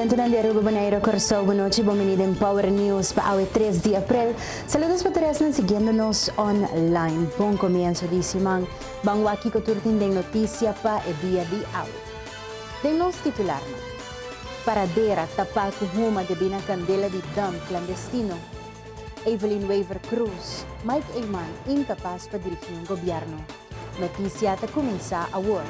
Parlamento ng Aruba Bonaire, Corsao, Bonoche, bumili ng Power News pa awe 3 de April. Saludos pa tres ng siguiéndonos online. Bom comienzo di simang bangwaki ko turtin deng notisya pa e dia di awe. Deng nos titular na. Paradera tapal kuhuma de binang kandela di dam clandestino. Evelyn Waver Cruz, Mike Ayman, incapaz pa dirigir ng gobyerno. Notisya ta kumisa award.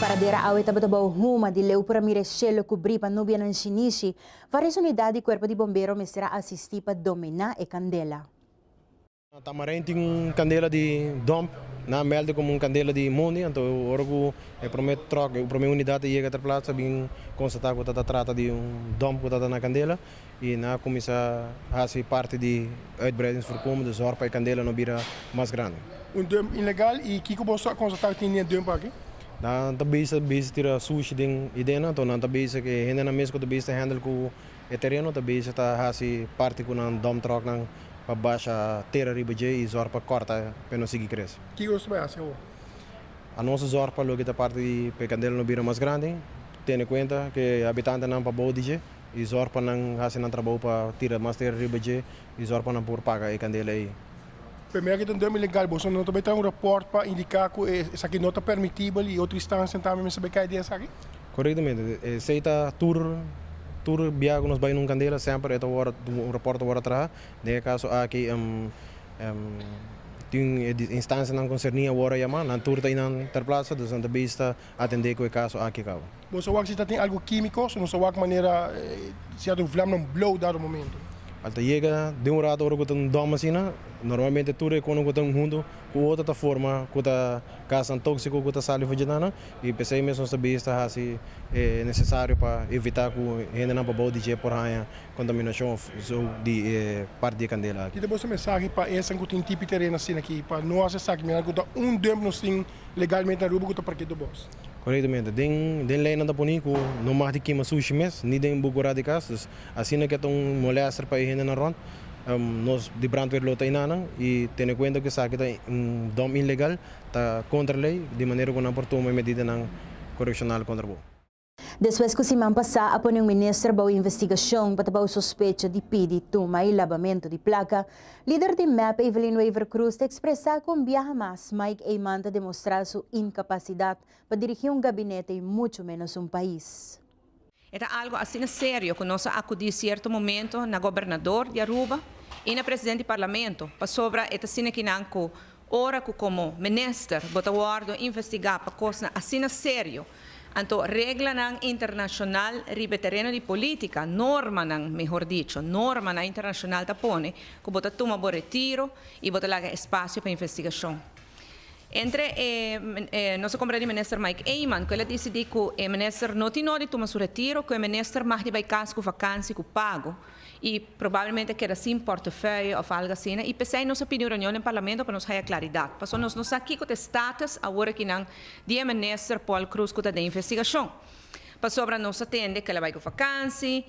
Paradera awit abatabaw huma di leu para mirechelo cubri pa nubia ng sinisi, várias unidades de corpo de bombeiro mestra assistir para dominar e candela. Tamarém tem candela de dump, na melde como candela de mundi, então o orgo é prometo troca, o primeira unidade chega a plaza bem constatar que está trata de dump que está na candela e na começa a ser parte de uitbreidingsverkomen, de zorg para candela não vira mais grande. Dump ilegal e que você constatar que tem dump aqui? Na tabisa tira sushi ding idena to na tabisa que ainda na mesmo tabisa handle com o terreno tabisa tá hasi parte com um dump truck nang pabaixa terra ribaje e zor para corta para não seguir crescer. Que você vai fazer? A nossa zor para logo da parte de pecandela no vira mais grande, tendo em conta que habitante não para bodije e zor para não hasi não trabalho para tirar mais terra ribaje e zor para não por pagar e candela aí. Primeiro que dump ilegal, você não também tem rapport para indicar que isso aqui não está permitível e outra instância também me sabe que é dessa aqui? Corretamente, se está tour biago nos vai num candela sempre é um rapport hora atrás, de caso aqui tem instância não concernia hora chamar, na tour tem na terplaça, dus aan de besta atender com o caso aqui cá. Você acha que tem algo químico, ou não sabe que maneira se há um flame não blow dado momento? Alta chega de rato ora com doma assim, normalmente tudo é quando com junto com outra forma, com a gás tóxico, com a sal vegetal e pensei mesmo saber está assim é necessário para evitar que ainda não para de por aí contaminação de parte de candela. Que depois mensagem para essa que tem tipo de terreno assim aqui para nós essa que me que dump não tem legalmente na rua que para que do boss. Corretamente, den lei não põe que não mais de queima sushi mes, nem den bugura de casos, assim que tão molestar para ir na rond, nós de brandweer lota inana e tendo em conta que sabe que dom ilegal tá contra a lei, de maneira que não portou uma medida não correccional contra o. Depois que o semana passada, após o ministro para a investigação para a suspeita de pedir toma e lavamento de placa, líder de MAP, Evelyn Waver Cruz, expressou que viaja mais, Mike Ayman demonstrar sua incapacidade para dirigir gabinete e muito menos país. Era algo assim sério que nós acudimos em certo momento na governador de Aruba e na presidente do parlamento para sobre esta cena que não ora que como ministro bota guardo investigar para coisa assim sério. Então, regla internacional ribe terreno de política, norma mejor dicho, norma internacional tapone, que bota toma por retiro e bota lá espaço para investigação. Entre nosso companheiro ministro Mike Ayman, que ele decidiu que o ministro não tinha de tomar seu retiro, que o ministro mais de vacança com vacância com pago e provavelmente que era sem portfólio ou algo assim, e pensei nossa opinião reunião no parlamento para nos dar claridade. Passou nós aqui com o status agora que não de ministro Paul Cruz que da investigação. Passou para nós atender que ele vai com vacância,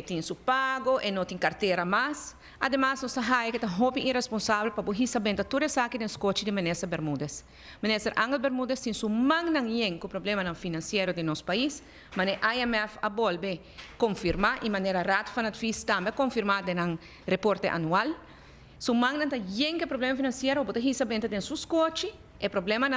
tem seu pago e não tem carteira mais. Además, nós sabemos que é um irresponsável para o sabendo tudo isso aqui no coche de Ministro Bermúdez. Ministro Ángel Bermúdez tem seu manang yen com o problema financeiro de nosso país, mas a IMF a volve confirmar e maneira rata van het vice também confirmar no reporte anual. Seu manang yen que o problema financeiro para sabendo de seus coche é problema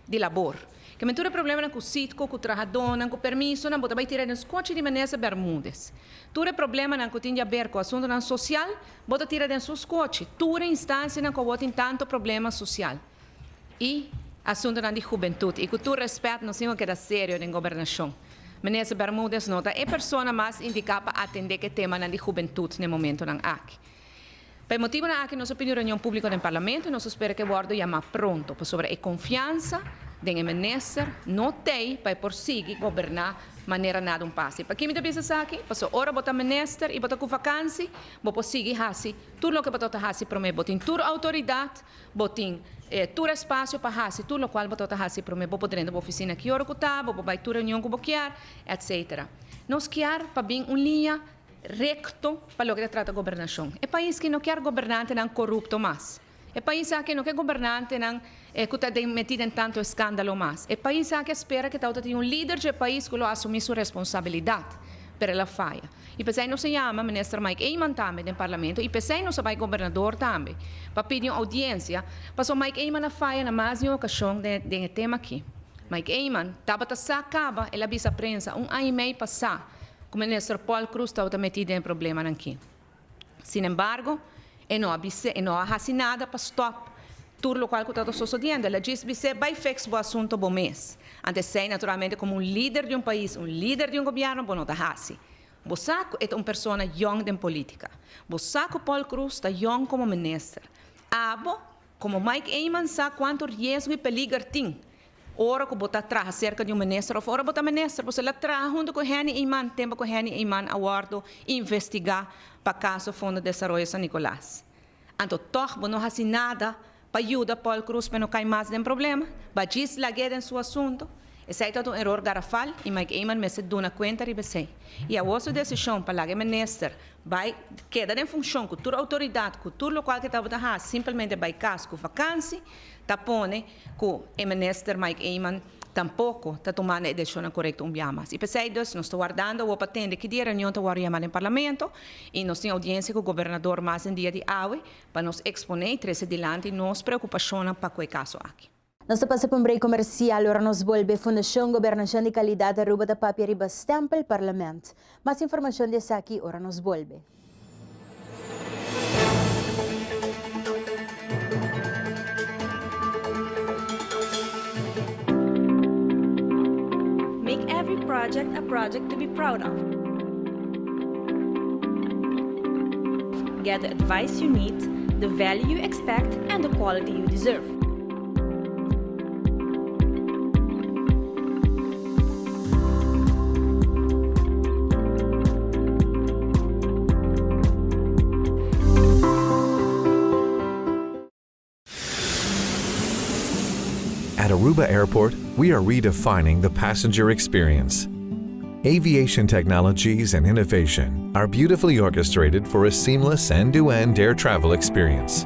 de labor. Que me tudo problema com o sítio, com o trabalhador, com o permisso, não vai tirar nos coches de Ministro Bermúdez. Tudo problema que tem a ver com o assunto social, bota tirar nos seus coches. Tudo instância que tem tanto problema social. E assunto de juventude. E com todo respeito, nós temos que dar sério na governação. Ministro Bermúdez nota é a pessoa mais indicada para atender que tema de juventude no momento aqui. Per motivo aqui nossa opinião reunião pública no parlamento, nós esperamos que o guardo llama pronto sobre a confiança Den minister não tem para prosseguir governar maneira nada passe. Para quem me pensa aqui, passou hora botar minister e botar com vacância, vou prosseguir assim, tudo o que botar assim para mim, botar toda autoridade, botar todo espaço para assim, tudo o qual botar assim para mim, vou poder ir na oficina que hora que tá, vou vai toda reunião que vou querer, etc. Nós quer para bem uma linha recto para o que trata a governação. É país que não quer governante não corrupto mais. É país que não quer governante não que está metido em tanto escândalo mais. É país que espera que tenha um líder de país que assumir sua responsabilidade pela falha. E pensei não se chama ministro Mike Eyman também no parlamento e pensei não se vai governador também para pedir uma audiência para o Mike Eyman a falha na mais de uma ocasião de tema aqui. Mike Eyman estava a acaba ele avisa a prensa ano e meio passar que o ministro Paul Cruz estava metido em problema aqui. Sin embargo, ele não fez nada para stop tudo o qual está sucedendo. Ela disse que vai fixar o assunto bom mês. Antes sei naturalmente como um líder de um país, um líder de um governo, bom não está assim. Você é uma pessoa jovem em política. Você Paul Cruz está jovem como ministro. Abo, como Mike Eyman sabe quanto risco e perigo tem. Ora que botar atrás cerca de um ministro, ou ora botar ministro, você lá atrás junto com Henny Eyman, tempo com Henny Eyman aguardo investigar para caso Fundo de Desenvolvimento San Nicolás. Então, toch, não faz nada para ajudar Paul Cruz para não cair mais em problema, para deslaguear em seu assunto. Esse é um erro garrafal e Mike Eyman me se dá conta e pensei. E a vossa decisão para o ministro vai quedar em função com toda a autoridade, com tudo o qual que estava a simplesmente vai caso com vacância, tapone que o ministro Mike Eyman tampouco está tomando a decisão correta mais. E pensei, nós estamos guardando o patente que dia a reunião está chamada em parlamento e nós temos audiência com o governador mais em dia de hoje para nos exponer, trazer adiante nossa preocupação para o caso aqui. Nós passamos para um break comercial, agora nos volve Fundação Governação de Qualidade Aruba da Papia Riba Stempel Parlamento. Mais informação dessa aqui, agora nos volve. Make every project a project to be proud of. Get the advice you need, the value you expect, and the quality you deserve. At Aruba Airport, we are redefining the passenger experience. Aviation technologies and innovation are beautifully orchestrated for a seamless end-to-end air travel experience.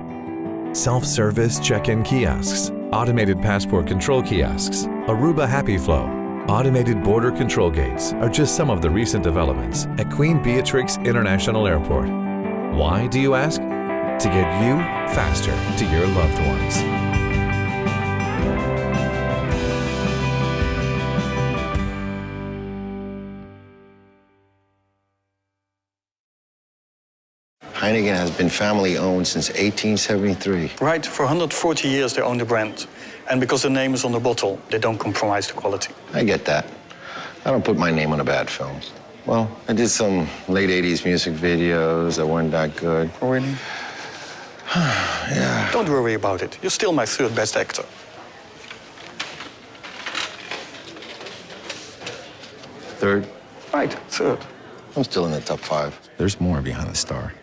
Self-service check-in kiosks, automated passport control kiosks, Aruba Happy Flow, automated border control gates are just some of the recent developments at Queen Beatrix International Airport. Why, do you ask? To get you faster to your loved ones. Heineken has been family-owned since 1873. Right, for 140 years they own the brand. And because the name is on the bottle, they don't compromise the quality. I get that. I don't put my name on a bad film. Well, I did some late 80s music videos that weren't that good. Oh, really? Yeah. Don't worry about it. You're still my third best actor. Third, Right, third. I'm still in the top 5. There's more behind the star.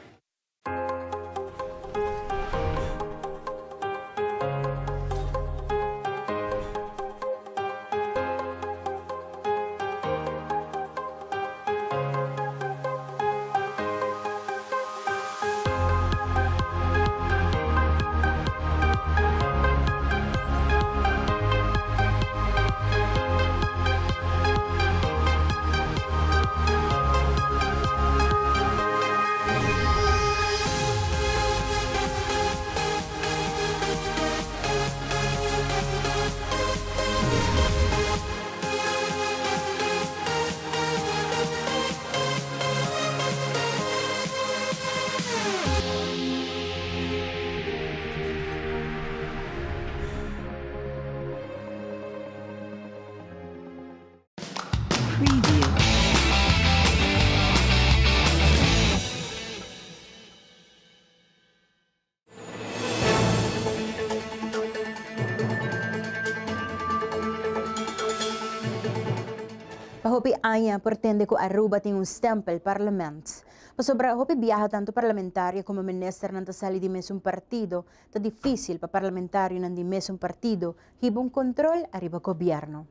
Kahopi anya pretende ko Aruba tem stempel parlamento. Pasobra hopi biyaha tanto parlamentaryo como minister ng tasali di mesum partido, ta difícil pa parlamentaryo ng di mesum partido, hibong kontrol arriba gobyerno.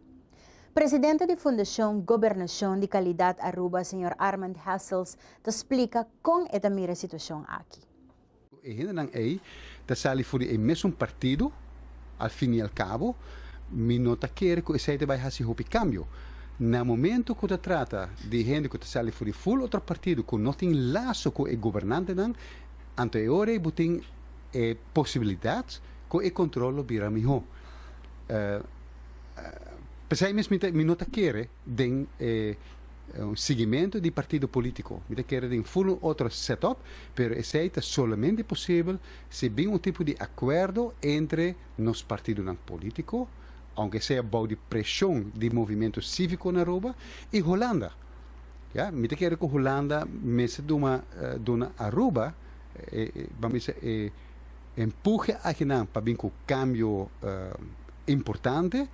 Presidente de Fundação Gobernação de Calidad Aruba, Sr. Armand Hassels, te explica kung esta mira situação aqui. Ainda não é, tasali for o mesmo partido, al fim e al cabo, me nota quer que esse vai fazer hopi cambio. No momento que se trata de gente que sale for full outro partido que não tem laço com o governante, anterior tem possibilidades que o controle vira melhor. Pensei mesmo que não quer de um seguimento de partido político, não quer de um full outro setup, mas isso é somente possível se bem tipo de acordo entre os partidos políticos, aunque sea bajo de presión de movimiento cívico na Aruba, y Holanda. Ja, me quero que Holanda mese dona Aruba, vamos empuje a genan para vir com cambio importante,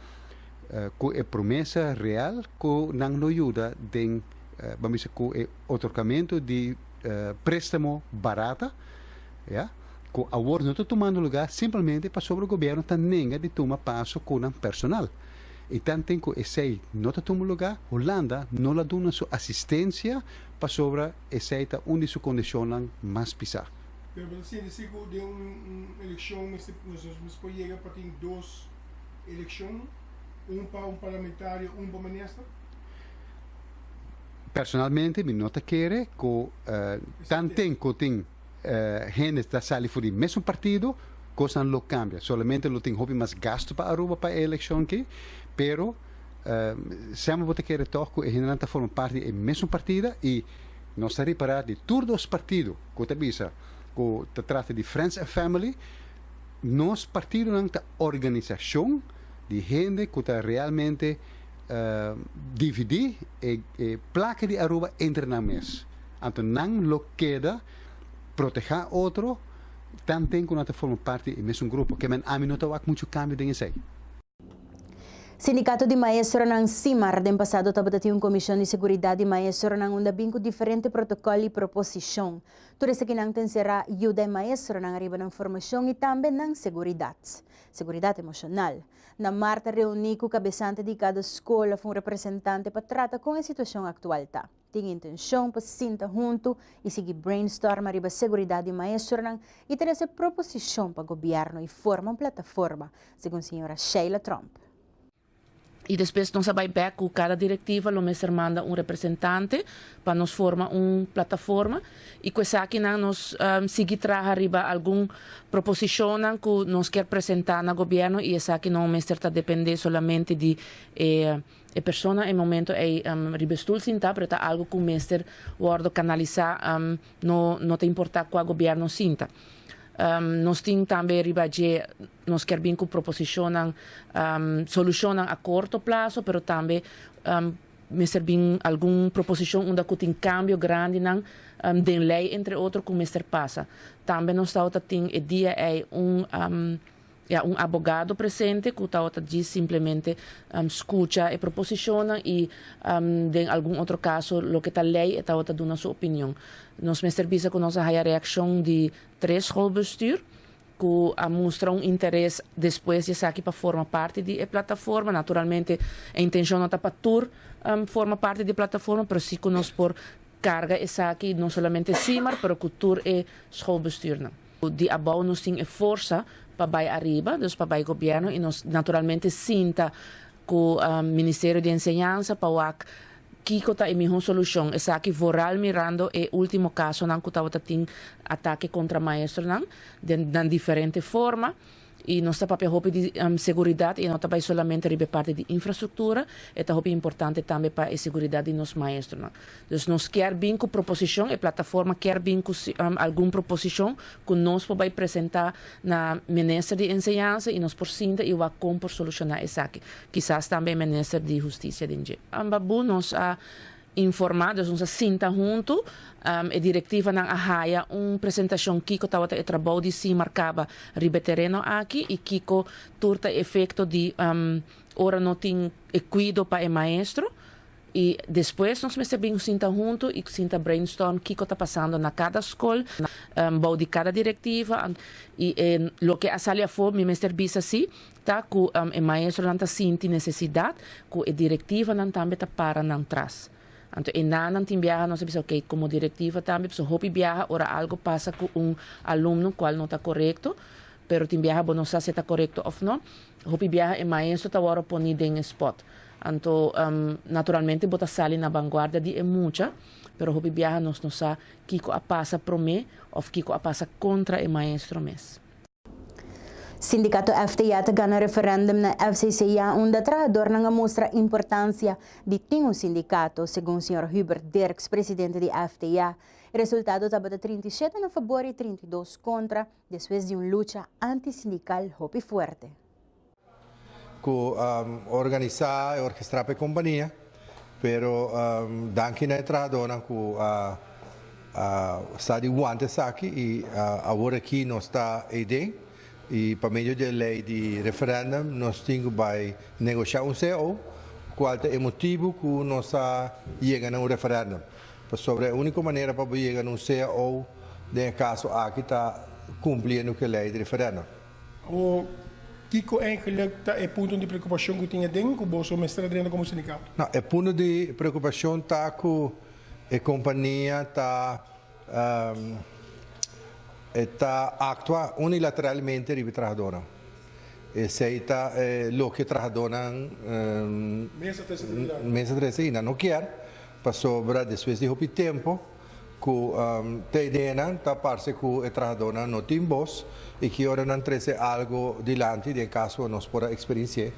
com a promessa real, que não ajuda de, vamos com o otorgamento de préstamo barata, ja, que agora não está tomando lugar simplesmente para sobre o governo também de tomar passo com o personal. E tanto que esse não está tomando lugar, Holanda não lhe dá sua assistência para sobre esse onde sua condição mais pisar. Pero você disse que de uma eleição, nós podemos chegar para ter duas eleições, para parlamentário, para ministro? Personalmente, me nota querer que tanto que tem gente da sala for o mesmo partido, coisa não cambia. Solamente lo tem hobby mais gasto para Aruba para a eleição aqui, pero sempre vou ter que tocar que a gente forma parte do mesmo partido e nós estamos reparados de todos os partidos, que avisa, que trata de Friends and Family, nós partidos não tem organização de gente que está realmente dividir e placa de Aruba entre nós. Então não lo queda proteger outro, também quando forma parte do mesmo grupo, que a mim não tem muito cambio de isso. Sindicato de Maestro ng CIMAR den passado tabati yung Komisyon de Seguridade de Maestro ng undabing ko diferente protocolo e proposição. Tudo isso que nang tensera ajuda maestro ng arriba ng formação e também ng seguridade emocional. Na Marta reuni ko kabesante de cada escola foi representante para tratar com a situação atual ta. Tinha intenção para sentar junto e seguir brainstorm arriba seguridade de maestro ng e ter essa proposição para governo e forma uma plataforma, segundo a senhora Sheila Trump. E depois nós vai back com cada diretiva, o mestre manda representante para nos formar plataforma e com essa aqui nós seguir trazer arriba alguma proposição que nós quer apresentar no governo e essa aqui não mestre está depender somente de a pessoa em momento ribestul sinta para algo que o mestre guarda canalizar não tem importar com o governo sinta. Nós temos também nós queremos que proposicionam solução a curto prazo, mas também me servem alguma proposição onde tem cambio grande de lei, entre outros, que o mestre passa. Também nós temos a dia advogado presente que diz simplesmente escuta e proposiciona e em algum outro caso o que está lei está dando sua opinião. Nós me serviço com nossa reação de 3 schoolbestuur que mostram interesse depois de aqui para formar parte da plataforma. Naturalmente a intenção não está para tur formar parte da plataforma, mas sim que nós por carga essa aqui não somente CIMAR, mas que tur e schoolbestuur. De abau nós temos força para vai arriba, dus para vai governo e nós naturalmente sinta que o Ministério de Enseñanza para o Kiko está em melhor solução. Essa aqui voral mirando é o último caso não que está tem ataque contra maestro não de diferente forma e nós está para roupa de segurança e não está somente ribe parte de infraestrutura é roupa importante também para a segurança de nos maestros não. Dus nós quer bem com proposição a plataforma quer bem com alguma proposição que nós podemos apresentar na ministra de enseñanza e nós por cinta e vai como por solucionar essa aqui. Quizás também ministra de justiça de NG. Ambabu nós informados, nós sinta junto a diretiva na Ahaia apresentação Kiko estava o trabalho de si marcava ribe terreno aqui e Kiko turta efeito de ora não tem cuido para o maestro E depois nós recebemos sinta junto e sinta brainstorm o que está passando na cada escola, bom de cada diretiva e o que a salia for, me bisa assim, tá que o maestro não sente necessidade, que a diretiva não também está para não trás. Então, e não tem viaja, nós sabemos, ok, como diretiva também, se hopi viaja, ora algo passa com aluno qual não está correto, pero tem viaja, não sabe se está correto ou não, hopi viaja, o maestro está agora ponido em spot. Então, naturalmente, bota sali na vanguarda de muita, pero hopi viaja nós não sabe que passa pro me ou que passa contra o maestro mesmo. Sindicato FTA gana referendum na FCCA onde trabajador não mostra importância de ter um sindicato, segundo o Sr. Hubert Dirks, presidente de FTA. O resultado estava de 37 a favor e 32 contra, depois de uma luta antissindical hopi forte. Organizar e orquestrar a companhia, pero danke na trabajadora que está de guantes aqui e agora aqui nós está aí. E para meio da lei de referendum, nós temos que negociar CO, qual é o motivo que nós chegamos a um referendum. Sobre a única maneira para chegar a um CO, no caso aqui está cumprindo com a lei de referendum. O que eigenlijk é ponto de preocupação que tinha dentro que você mestre dentro como sindicato? Não, é ponto de preocupação está que a companhia está atua unilateralmente ribe trabajadora. E se está lo que trabajadora mesa terceira não quer, para sobra depois de hopi tempo que te dena tá parece que o trabajadora não tem voz e que ora não traz algo dilante de caso nós por experiência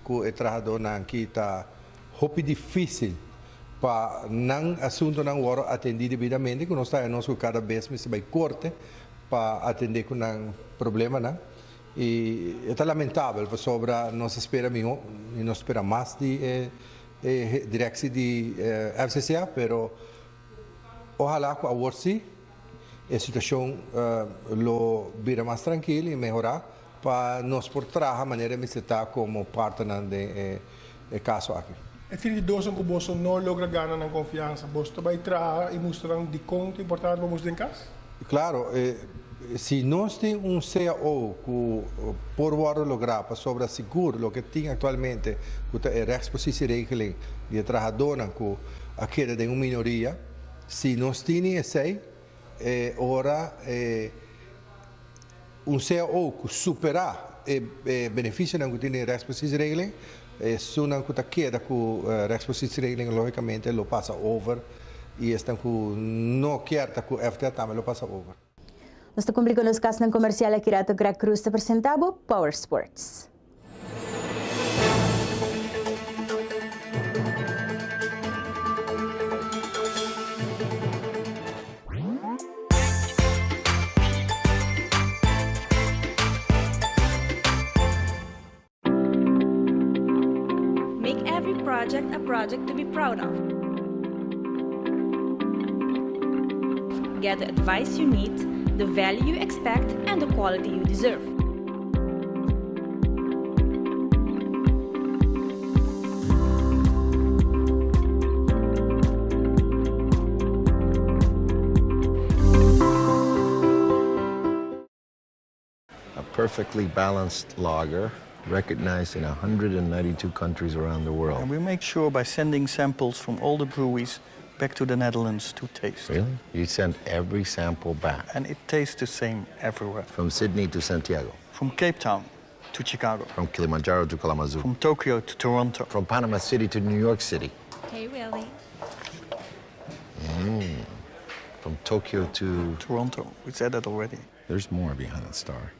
que o trabajadora que está hopi difícil para não assunto não ora atendido devidamente que nós está nós cada vez mais vai corte para atender com um problema, né? E é lamentável, porque sobra nós espera melhor e nós espera mais de direção de FCCA, pero ojalá que agora sim a situação lo vira mais tranquila e melhorar para nós por trabalhar a maneira de estar como parte do caso aqui. É filho de dois que você não logra ganhar na confiança, você vai trabalhar e mostrar de quanto importante para você em casa? Claro, se nós temos CAO que por hora lograr sobre seguro o que tem atualmente, que é a exposição regeling de trabalhadora que a queda de uma minoria, se nós temos esse, ora CAO que superar o benefício que tem a exposição regeling, se não que queda com a exposição regeling, logicamente, lo passa over. E estão com não quer que o FTA também lo passa over. Nós estamos cumprindo os casos comercial aqui Rato Greg Cruz te apresentava Power Sports. Make every project a project to be proud of. Get the advice you need, the value you expect, and the quality you deserve. A perfectly balanced lager recognized in 192 countries around the world. And we make sure by sending samples from all the breweries back to the Netherlands to taste. Really? You send every sample back? And it tastes the same everywhere. From Sydney to Santiago? From Cape Town to Chicago. From Kilimanjaro to Kalamazoo? From Tokyo to Toronto. From Panama City to New York City? Hey, Willie. From Tokyo to... Toronto. We said that already. There's more behind the star.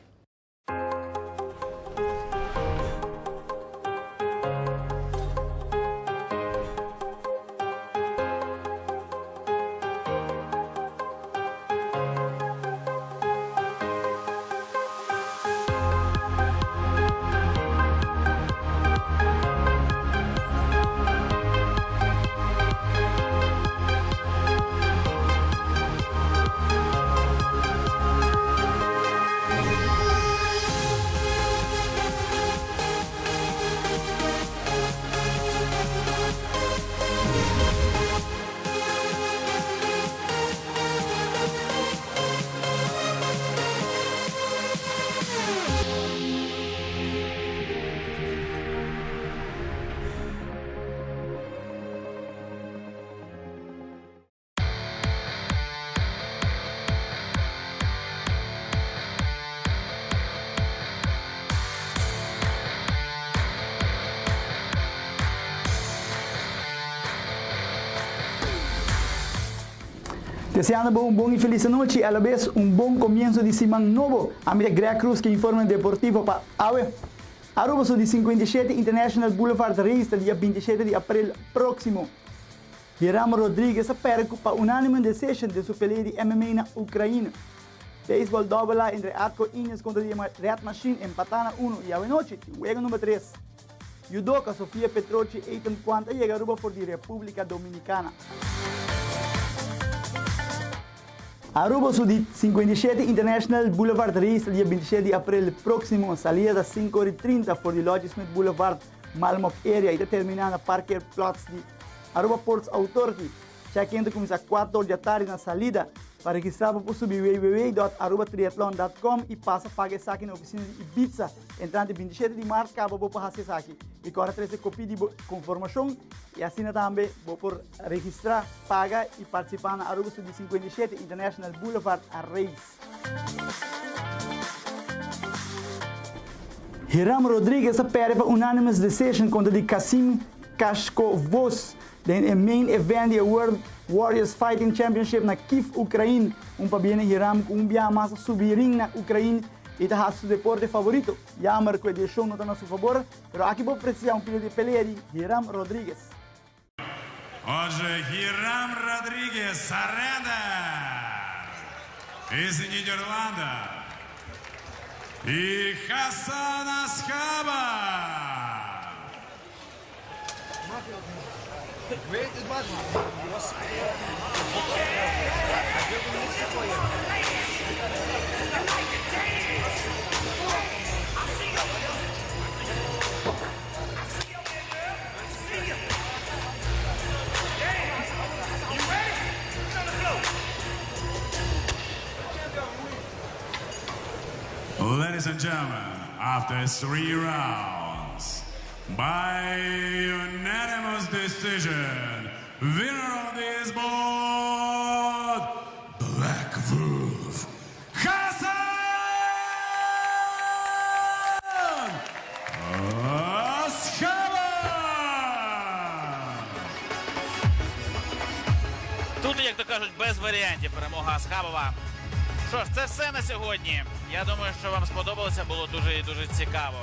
Deseando un buen y feliz noche y a la vez un buen comienzo de semana nuevo. A mí Greg Cruz que informa el deportivo para AWE. Aruba son de 57 International Boulevard Race el día 27 de abril próximo. Hiram Rodrigues perco para unánime decision de su pelea de MMA na Ucrania. Béisbol doble entre Atco Indians contra Red Machine en Patana 1 y a noche, juego número 3. Judoka Sofía Petrochi Eitan Quanta llega a Aruba por la República Dominicana. Aruba su 57 International Boulevard Race el día 27 de abril próximo, salida das 5:30 por el Lodge Smith Boulevard, Malmok area y determinada Parker Plots de Aruba Ports Authority. Check-in começa às 4 da tarde na salida. Para registrar, você subir www.arubatriathlon.com e passa a pagar isso aqui na oficina de Ibiza. Entrando 27 de março, acaba você passar isso aqui. E agora traz a cópia de conformação e assim também você registrar, pagar e participar na Aruba de 57 International Boulevard Race. Hiram Rodrigues perde para unanimous decision contra de Kasim Kashkovos. The main event the World Warriors Fighting Championship na Kiev, Ucrânia. Pabiene Hiram com massa subiring na Ucrânia e tá seu deporte favorito. Jammer que de show não tá a seu favor, pero aqui vou precisar filho de pelea de Hiram Rodrigues. Отже, Hiram Rodrigues Arena из Нидерланда и Хасан Асхабов. Ladies and gentlemen, after 3 rounds, by unanimous decision, winner of this bout, Black Wolf, Hassan Askhaba! Тут, як то кажуть, без варіантів перемога Асхабова. Що ж, це все на сьогодні. Я думаю, що вам сподобалося, було дуже і дуже цікаво.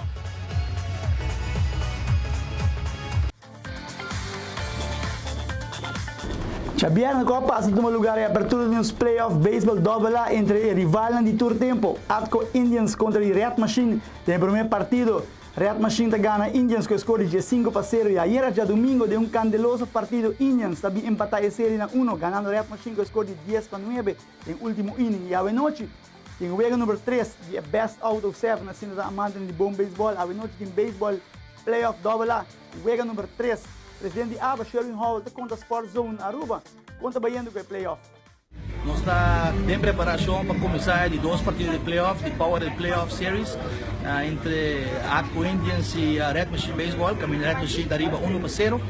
Xavier na Copa passa de lugar e abertura dos playoff baseball AA entre rival de Tour Tempo, Atco Indians contra Red Machine. Tem primeiro partido, Red Machine gana Indians com score de 5-0 e ayer já domingo de candeloso partido Indians também empatar a série na 1, ganando Red Machine com score de 10-9 em último inning. E a noite tem o jogo número 3, de best out of 7 na cena da amante de bom beisebol. A noite tem beisebol playoff AA, o jogo número 3. Presidente Aba Sherwin Hall contra Sport Zone Aruba, conta Baiano com o playoff. Nós estamos em preparação para começar de 2 partidos de playoff, de Power Playoff Series, entre Atco Indians e Red Machine Baseball, que a Red Machine está arriba 1-0.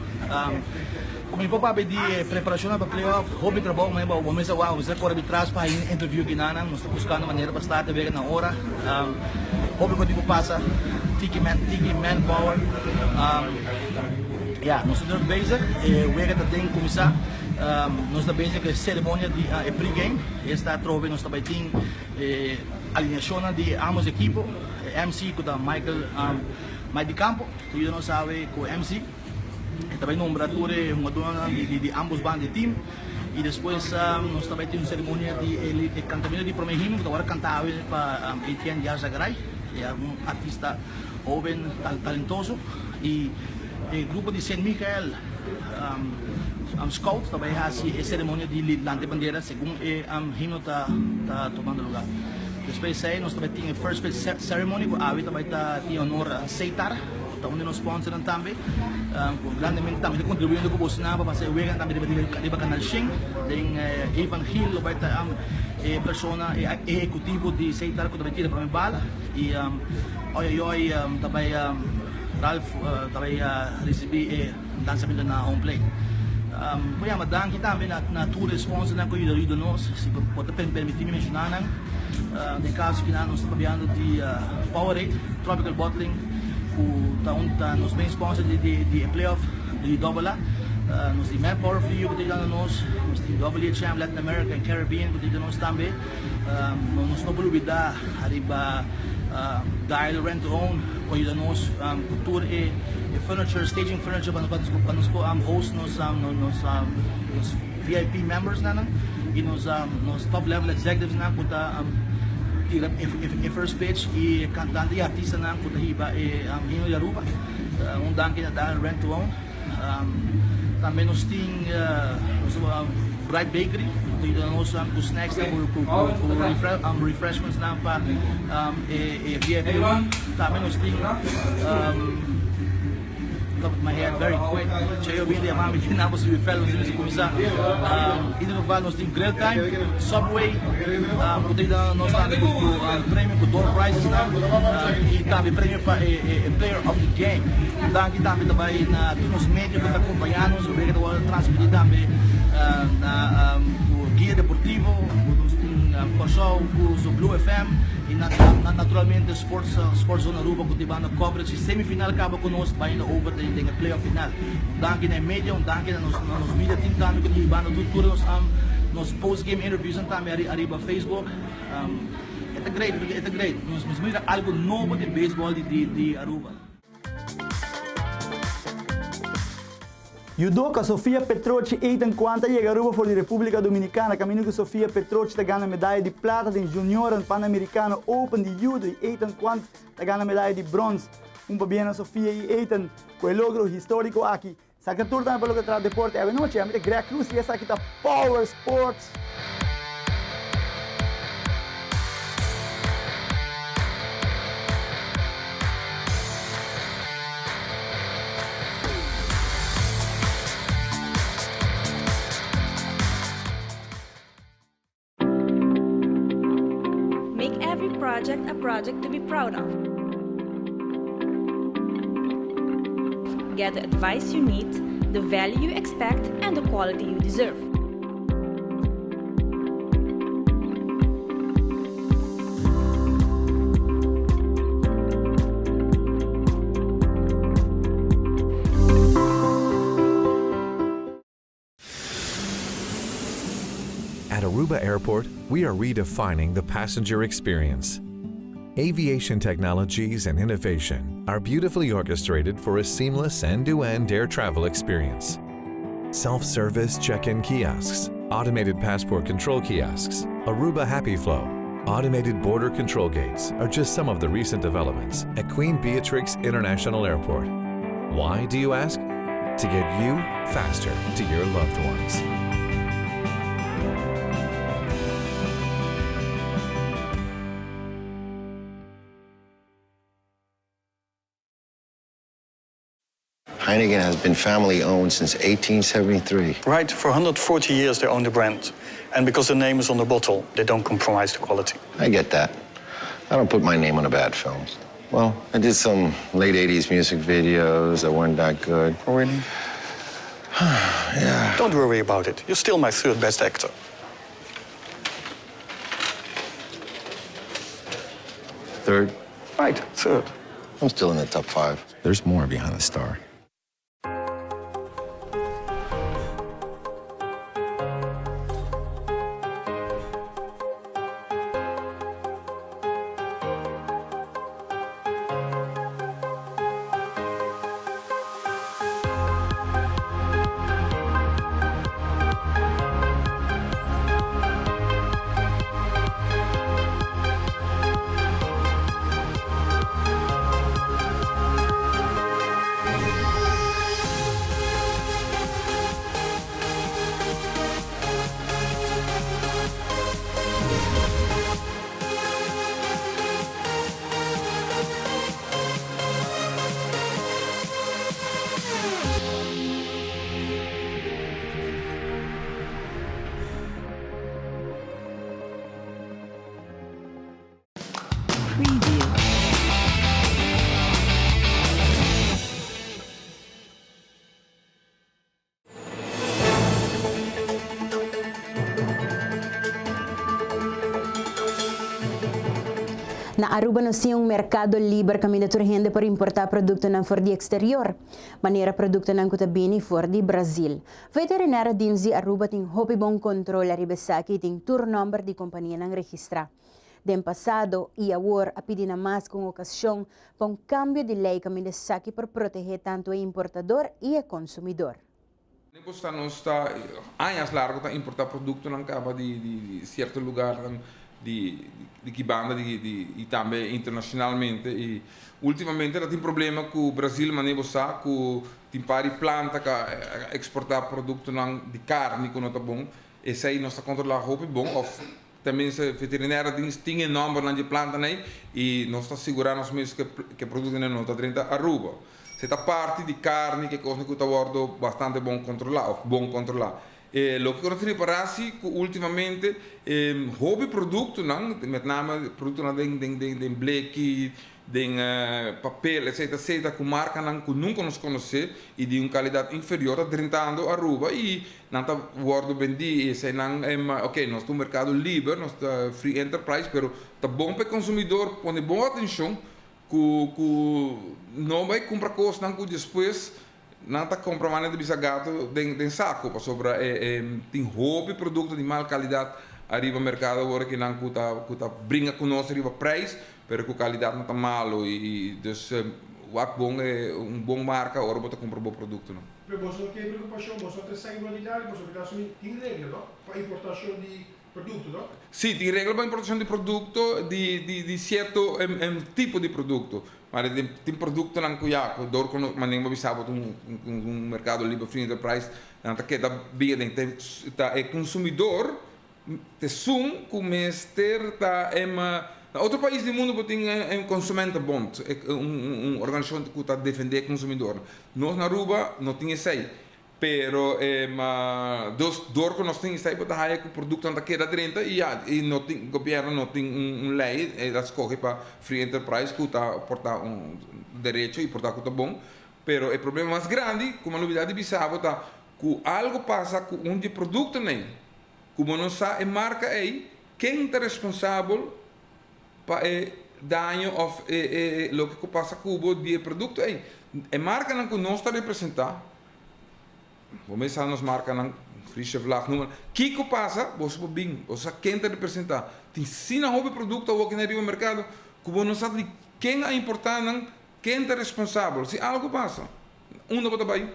Como eu papo de preparação para playoff, hobby trabalho, mas vamos ver correr de trás para interview que nós estamos buscando maneira para estar de na hora. Hobby que tipo passa, tiki manpower. Nós estamos bezig, o jogo está tem começar. Nós estamos bezig com a cerimônia de pre-game. Esta trove nós também tem alinhação de ambos equipos. MC com o Michael de Campo, que nós sabe com o MC. Também nomeatura uma dona de ambos bandos de time. E depois nós também temos uma cerimônia de cantamento de primeiro hino, que agora cantava para Etienne Yazagaray, artista jovem, talentoso. E o grupo de Saint Michael Scout também faz a cerimônia de lante bandeira, segundo o hino está tomando lugar. Depois nós também temos a first pitch ceremony, que a também tem honor a aceitar, onde nós sponsor também, grandemente também contribuindo com o Bolsonaro para fazer o jogo também de Canal 5, tem Evan Hill, vai estar a persona executivo de aceitar que também tira para mim bala, e hoje também Ralph também recebi lançamento na home plate. Kaya madangi também na tour sponsor na coisa do nós, se pode permitir mencionar, no caso que nós estamos trabalhando de Powerade, Tropical Bottling, que está nos bem sponsor de playoff de AA, nos di Manpower View, kuti dano nos di WHM Latin America and Caribbean, kuti dano nos tambe, nos no bulubida, hariba dial rent to own, kuti dano nos kultur furniture, staging furniture, panos po host nos VIP members na nos top level executives na kuta first pitch i cantante e artista na kuta hiba Hino Yaruba danke na dahil rent to own também nos tem Bright Bakery nós com snacks com refreshments na pa VIP também nos tem top of my head very quick. Cheio bem de amame que não possível fellows nesse começar. E no vale nós tem Grill Time, Subway, putei da nós tá com prêmio com door prizes lá e também prêmio para player of the game. Daqui também também na nos médios que acompanhando os obrigados a transmitir também na guia deportivo, Corsol, o Blue FM e naturalmente Sports Zona Aruba cultivando coverage. Semifinal acaba conosco, vai indo over the playoff final. Danke na media, danke na nos media team também cultivando tudo nos post-game interviews também arriba Facebook. It's great. Nos mira algo novo de baseball de Aruba. Judoka Sofia Petroci eet een kwanta llega Aruba voor de República Dominicana. Camino que Sofia Petroci te gana medalha de plata de Junioren Pan-Americano Open de judo e eet een kwant te gana medalha de bronze. Bien Sofia e eet com o logro histórico aqui. Saca tudo também pelo que traz deporte. É noite, é Greg Cruz e essa aqui tá Power Sports. Project a project to be proud of. Get the advice you need, the value you expect, and the quality you deserve. At Aruba Airport, we are redefining the passenger experience. Aviation technologies and innovation are beautifully orchestrated for a seamless end-to-end air travel experience. Self-service check-in kiosks, automated passport control kiosks, Aruba Happy Flow, automated border control gates are just some of the recent developments at Queen Beatrix International Airport. Why, do you ask? To get you faster to your loved ones. Heineken has been family owned since 1873. Right, for 140 years they own the brand. And because the name is on the bottle, they don't compromise the quality. I get that. I don't put my name on a bad film. Well, I did some late 80s music videos that weren't that good. Oh, really? Yeah. Don't worry about it. You're still my third best actor. Third? Right, third. I'm still in the top 5. There's more behind the star. Na Aruba nós temos um mercado livre caminho de rende para importar produtos não for de exterior. Maneira produto não custa bem for de Brasil. Veterinária diz de Aruba tem hopi bom controle a ribesaki e tem tour number de companhia não registrar. Den passado e agora a pedir mais com ocasião para um cambio de lei caminho de saque para proteger tanto o importador e o consumidor. Não está anos largo para importar produtos não acaba de certo lugar de que banda e também internacionalmente e ultimamente tem problema com o Brasil mas não sabe que tem pari planta que exportar produtos de carne que não está bom e se aí não está controlando roupa bom ou também se veterinária tem número de planta né e não está segurando os meses que produtos não está dentro da Aruba. Se está parte de carne que coisa que está bastante bom controlar. Lo que nós temos para si ultimamente hobby produto não, met name produto não de bleque, de papel, etc, com marca não que nunca nos conhece e de uma qualidade inferior a drentando a Aruba e não está guardo vendi e se não ok nós temos mercado livre, nós free enterprise, pero está bom para o consumidor, põe boa atenção que não vai comprar coisas não que depois não está comprando mais de bisagato de saco para sobre tem hobby produto de má qualidade arriba mercado agora que não cuta brinca com nós arriba preço pero que qualidade não está malo e dus o bom é bom marca agora bota comprar bom produto não. Pero você tem preocupação, você tem singularidade, você tem regra, não? Para importação de produto, não? Sim, tem regra para importação de produto de certo tipo de produto. Mas tem produto não que já, dor quando mandamos avisar para mercado livre free enterprise, não tá que da bem tá é consumidor te sum que mester tá outro país do mundo tem consumente bond, organização que está defender consumidor. Nós na Aruba não tinha isso aí. Pero dor que nós temos isso aí para dar que o produto não queda dentro e não tem governo não tem lei ela escolhe para free enterprise que está portar direito e portar que bom. Pero o problema mais grande, como a novidade bisava tá que algo passa com de produto nem, como não sabe marca aí quem é responsável para dano ou o que passa com o de produto aí. A marca não que nós está representar. Vamos nos marca na frische vlag noemen. Kiko passa, você bem, você quem te representar. Tem sina hobby produto ou que na rio mercado, como não sabe quem é importante, quem é responsável. Se algo passa, não pode vai.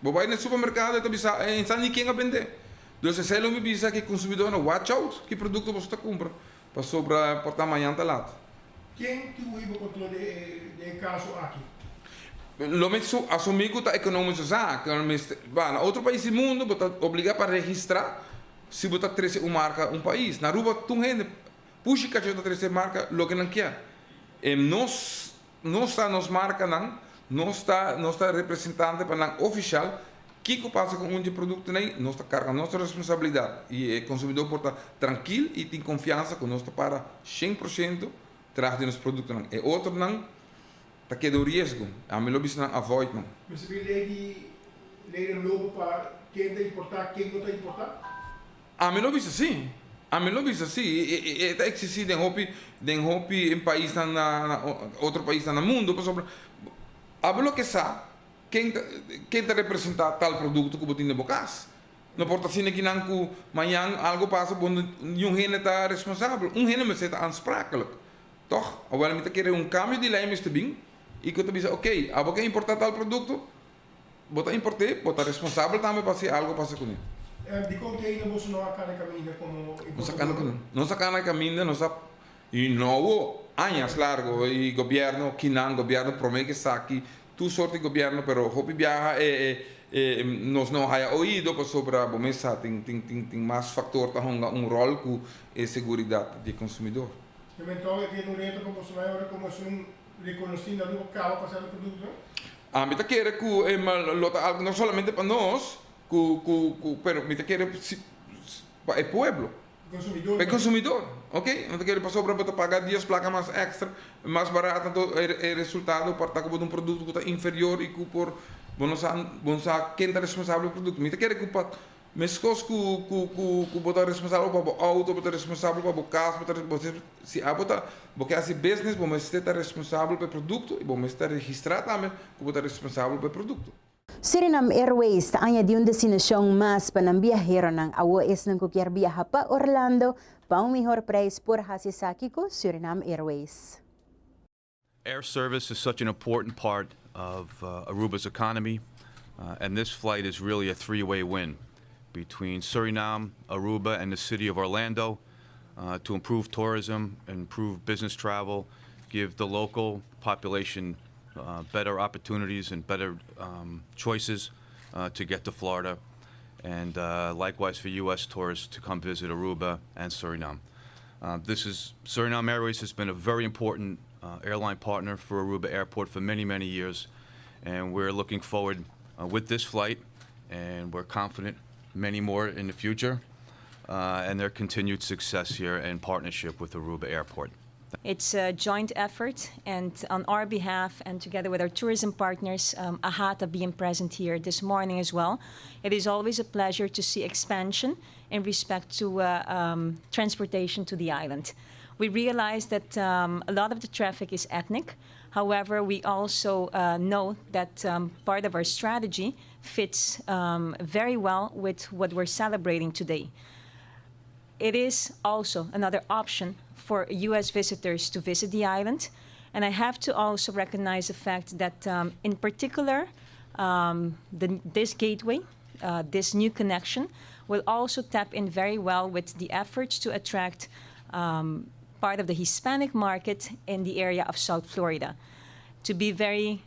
Vai no supermercado e tá bisa, não quem a vender. Então se ele me bisa que consumidor não watch out, que produto você está compra, para sobra portar amanhã tá lá. Quem tem o controle de caso aqui? Lo messo assumir que a economia zaak, na outro país do mundo, você obriga para registrar se você trazer uma marca país. Na Aruba, tu gente puxa que você trazer marca, lo que não quer. Nós está nos marca não está representante para oficial. Que passa com de produto nem, nós está carregando nossa responsabilidade e o consumidor pode estar tranquilo e tem confiança que nós está para 100% traz de nos produtos não. E outro não tá que do risco, a melhor bisa não avoid não. Mas se lei novo para quem tem importar, quem não tem importar? A melhor bisa sim. A melhor bisa sim. E tá existe den hopi em país na outro país no mundo, por exemplo. A melhor que sabe quem tá representar tal produto que você tem na bocas. Não importa se que não que amanhã algo passa, quando um gene está responsável, um gene me está aansprakelijk. Toch? Alhoewel me querer cambio de lei mesmo bem. E que eu te digo, ok, a você importar tal produto, você importar, você é responsável também para se algo passa com ele. De container você não acaba caminhando como importador? Não acaba caminhando, não sabe. E não, anos largo, e governo, governo promete que saque, tu sorte governo, pero hopi viaja, nós não há ouído sobre a bomesa, tem mais fator, tem rol com a segurança do consumidor. Então, aqui no reto, como você vai agora, como reconheciendo algo caro para o produto? A mí te quiere que no solamente para nós, pero me te quiere para o pueblo. Consumidor. Para o consumidor, ok? Me te quiere para sobre para pagar 10 placas mais extra, mais barato, então é resultado para estar com produto que está inferior e que por quem está responsável pelo produto. Me te quiere que para Mescos ku bota responsável para o auto, bota responsável para o carro, bota se a bota, porque assim business, bom, mas está responsável pelo produto e bom, mas está registrado também, ku bota responsável pelo produto. Suriname Airways taanya di uma destinação mas para ang biyahero ng AWS ng kukyar biyaha pa Orlando pa ang mejor price por hasisaki ko Suriname Airways. Air service is such an important part of Aruba's economy, and this flight is really a three-way win between Suriname, Aruba, and the city of Orlando to improve tourism, improve business travel, give the local population better opportunities and better choices to get to Florida, and likewise for U.S. tourists to come visit Aruba and Suriname. Suriname Airways has been a very important airline partner for Aruba Airport for many, many years, and we're looking forward with this flight, and we're confident many more in the future, and their continued success here in partnership with Aruba Airport. It's a joint effort, and on our behalf and together with our tourism partners, AHATA being present here this morning as well, it is always a pleasure to see expansion in respect to transportation to the island. We realize that a lot of the traffic is ethnic. However, we also know that part of our strategy fits very well with what we're celebrating today. It is also another option for U.S. visitors to visit the island. And I have to also recognize the fact that, in particular, this gateway, this new connection, will also tap in very well with the efforts to attract part of the Hispanic market in the area of South Florida. To be very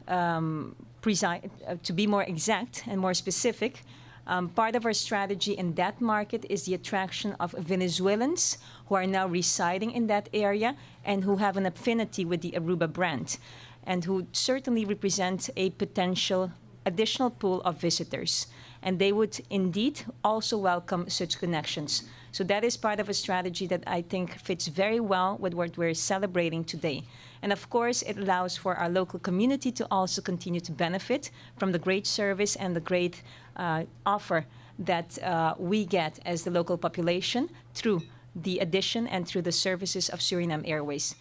precise, to be more exact and more specific, part of our strategy in that market is the attraction of Venezuelans who are now residing in that area and who have an affinity with the Aruba brand, and who certainly represent a potential additional pool of visitors. And they would indeed also welcome such connections. So that is part of a strategy that I think fits very well with what we're celebrating today. And of course, it allows for our local community to also continue to benefit from the great service and the great offer that we get as the local population through the addition and through the services of Suriname Airways.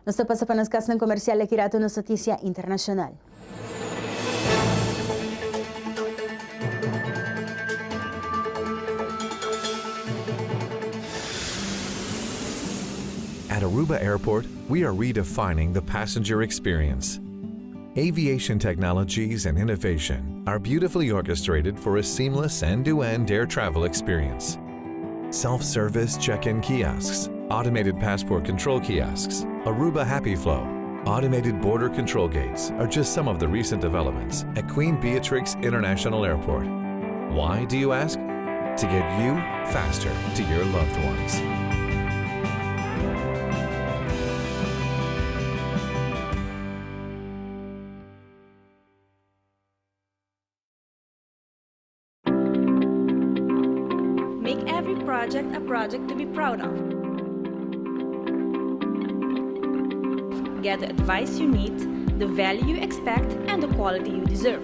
Nasta pa sa panaskas ng komersyal kirato ng Notisya Internasyonal. At Aruba Airport, we are redefining the passenger experience. Aviation technologies and innovation are beautifully orchestrated for a seamless end-to-end air travel experience. Self-service check-in kiosks, automated passport control kiosks, Aruba Happy Flow, automated border control gates are just some of the recent developments at Queen Beatrix International Airport. Why, do you ask? To get you faster to your loved ones. Make every project a project to be proud of. Get the advice you need, the value you expect, and the quality you deserve.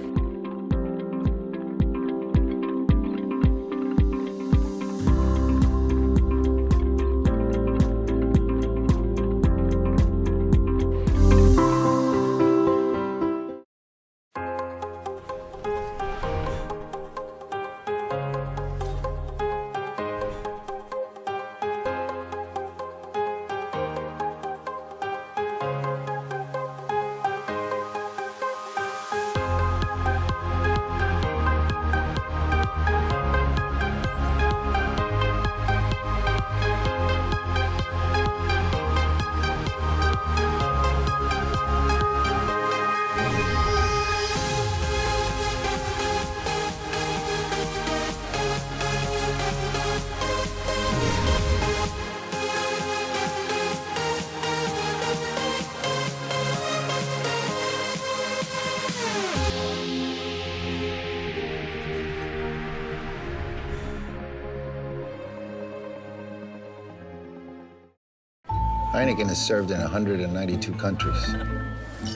Heineken is served in 192 countries.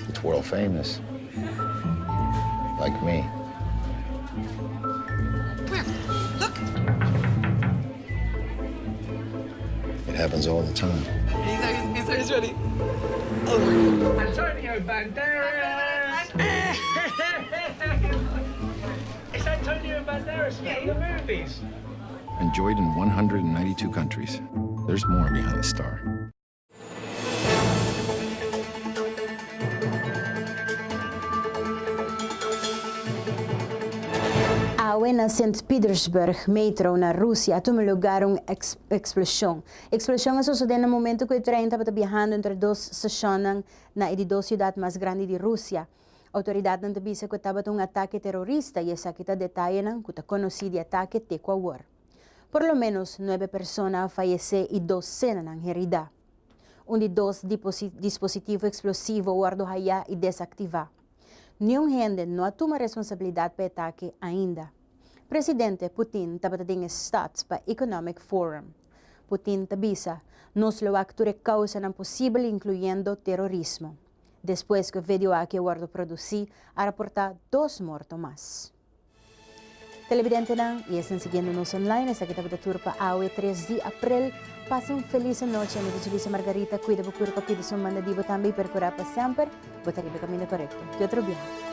It's world famous. Like me. happens all the time. He's ready. Antonio Banderas! It's Antonio Banderas from the movies. Enjoyed in 192 countries. There's more behind the star. Awe na St. Petersburg Metro na Rússia tuvo lugar uma explosão. A explosão sucedeu no momento que o trem estava viajando entre duas estações na dos cidades mais grandes de Rússia. A autoridade não disse que estava um ataque terrorista e essa que está detalhando que está conhecido ataque Tequawar. Por lo menos 9 pessoas faleceram e 2 cenas heridas. De 2 dispositivos explosivos guardou allá e desativar. Nenhum gente não toma responsabilidade para o ataque ainda. Presidente Putin estava em Stats para Economic Forum. Putin tabisa nos lo acture causa não possível, incluindo terrorismo. Depois que o vídeo aqui guardo produzir, a reportar 2 mortos mais. Televidente não, e estão seguindo-nos online, essa aqui estava turpa AOE 3 de abril. Passem uma feliz noite, a minha Julissa Margarita, cuida do corpo, cuida do seu mandadivo também, percurar para sempre, botar o caminho correto. Que outro dia.